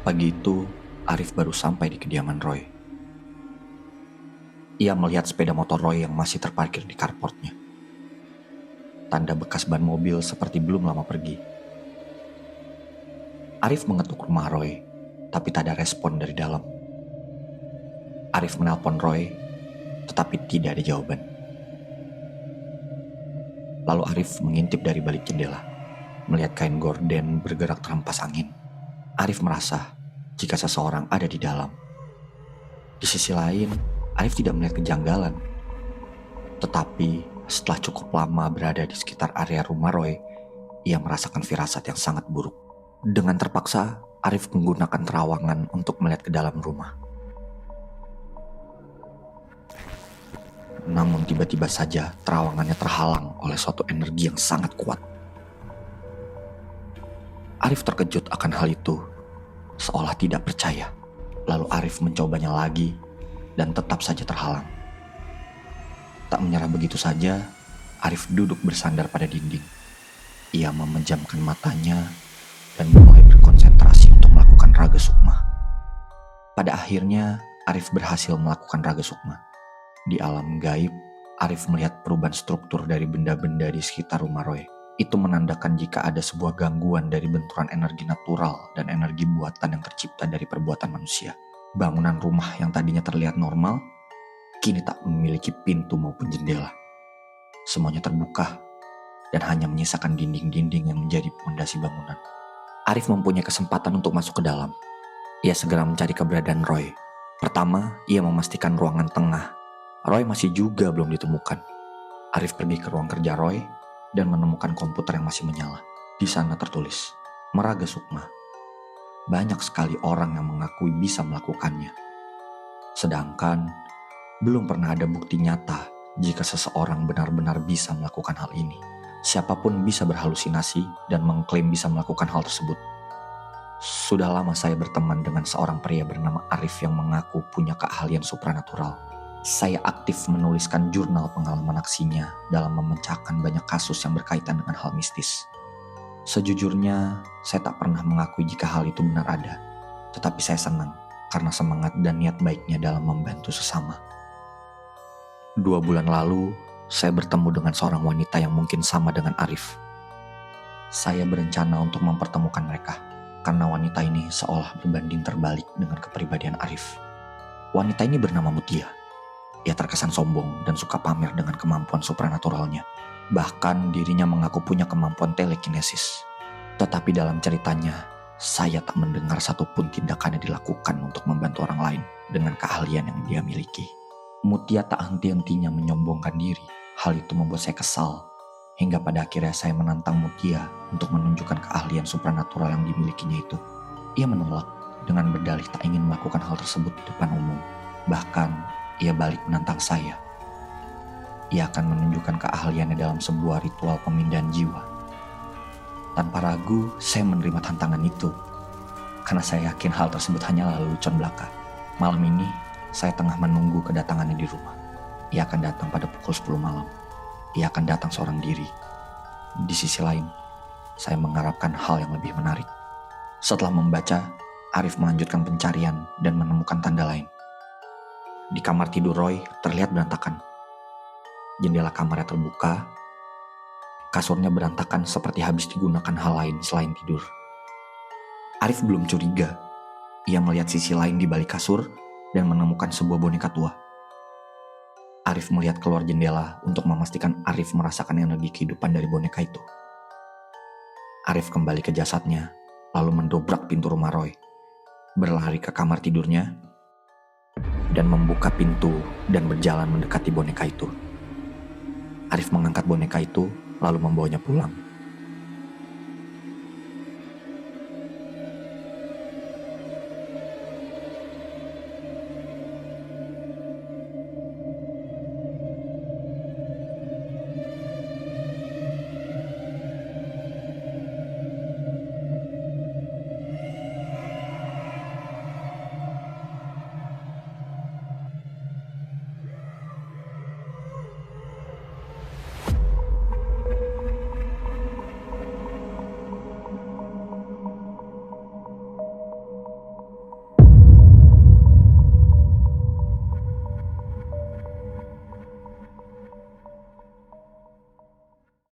Pagi itu, Arif baru sampai di kediaman Roy. Ia melihat sepeda motor Roy yang masih terparkir di carportnya. Tanda bekas ban mobil seperti belum lama pergi. Arif mengetuk rumah Roy, tapi tak ada respon dari dalam. Arif menelpon Roy, tetapi tidak ada jawaban. Lalu Arif mengintip dari balik jendela, melihat kain gorden bergerak terampas angin. Arif merasa jika seseorang ada di dalam. Di sisi lain, Arif tidak melihat kejanggalan. Tetapi setelah cukup lama berada di sekitar area rumah Roy, ia merasakan firasat yang sangat buruk. Dengan terpaksa, Arif menggunakan terawangan untuk melihat ke dalam rumah. Namun tiba-tiba saja terawangannya terhalang oleh suatu energi yang sangat kuat. Arif terkejut akan hal itu, seolah tidak percaya. Lalu Arif mencobanya lagi dan tetap saja terhalang. Tak menyerah begitu saja, Arif duduk bersandar pada dinding. Ia memejamkan matanya dan mulai berkonsentrasi untuk melakukan raga sukma. Pada akhirnya, Arif berhasil melakukan raga sukma. Di alam gaib, Arif melihat perubahan struktur dari benda-benda di sekitar rumah Roy. Itu menandakan jika ada sebuah gangguan dari benturan energi natural dan energi buatan yang tercipta dari perbuatan manusia. Bangunan rumah yang tadinya terlihat normal, kini tak memiliki pintu maupun jendela. Semuanya terbuka dan hanya menyisakan dinding-dinding yang menjadi pondasi bangunan. Arif mempunyai kesempatan untuk masuk ke dalam. Ia segera mencari keberadaan Roy. Pertama, ia memastikan ruangan tengah. Roy masih juga belum ditemukan. Arif pergi ke ruang kerja Roy dan menemukan komputer yang masih menyala. Di sana tertulis, Meraga Sukma. Banyak sekali orang yang mengakui bisa melakukannya. Sedangkan, belum pernah ada bukti nyata jika seseorang benar-benar bisa melakukan hal ini. Siapapun bisa berhalusinasi dan mengklaim bisa melakukan hal tersebut. Sudah lama saya berteman dengan seorang pria bernama Arif yang mengaku punya keahlian supranatural. Saya aktif menuliskan jurnal pengalaman aksinya dalam memecahkan banyak kasus yang berkaitan dengan hal mistis. Sejujurnya, saya tak pernah mengakui jika hal itu benar ada. Tetapi saya senang karena semangat dan niat baiknya dalam membantu sesama. 2 bulan lalu, saya bertemu dengan seorang wanita yang mungkin sama dengan Arif. Saya berencana untuk mempertemukan mereka, karena wanita ini seolah berbanding terbalik dengan kepribadian Arif. Wanita ini bernama Mutia. Ia terkesan sombong dan suka pamer dengan kemampuan supranaturalnya. Bahkan dirinya mengaku punya kemampuan telekinesis. Tetapi dalam ceritanya, saya tak mendengar satupun tindakannya dilakukan untuk membantu orang lain dengan keahlian yang dia miliki. Mutia tak henti-hentinya menyombongkan diri. Hal itu membuat saya kesal. Hingga pada akhirnya saya menantang Mutia untuk menunjukkan keahlian supranatural yang dimilikinya itu. Ia menolak dengan berdalih tak ingin melakukan hal tersebut di depan umum. Bahkan, ia balik menantang saya. Ia akan menunjukkan keahliannya dalam sebuah ritual pemindahan jiwa. Tanpa ragu, saya menerima tantangan itu. Karena saya yakin hal tersebut hanyalah lelucon belaka. Malam ini, saya tengah menunggu kedatangannya di rumah. Ia akan datang pada pukul 10 malam. Ia akan datang seorang diri. Di sisi lain, saya mengharapkan hal yang lebih menarik. Setelah membaca, Arif melanjutkan pencarian dan menemukan tanda lain. Di kamar tidur Roy terlihat berantakan. Jendela kamarnya terbuka. Kasurnya berantakan seperti habis digunakan hal lain selain tidur. Arif belum curiga. Ia melihat sisi lain di balik kasur dan menemukan sebuah boneka tua. Arif melihat keluar jendela untuk memastikan Arif merasakan energi kehidupan dari boneka itu. Arif kembali ke jasadnya, lalu mendobrak pintu rumah Roy, berlari ke kamar tidurnya, dan membuka pintu dan berjalan mendekati boneka itu. Arif mengangkat boneka itu, lalu membawanya pulang.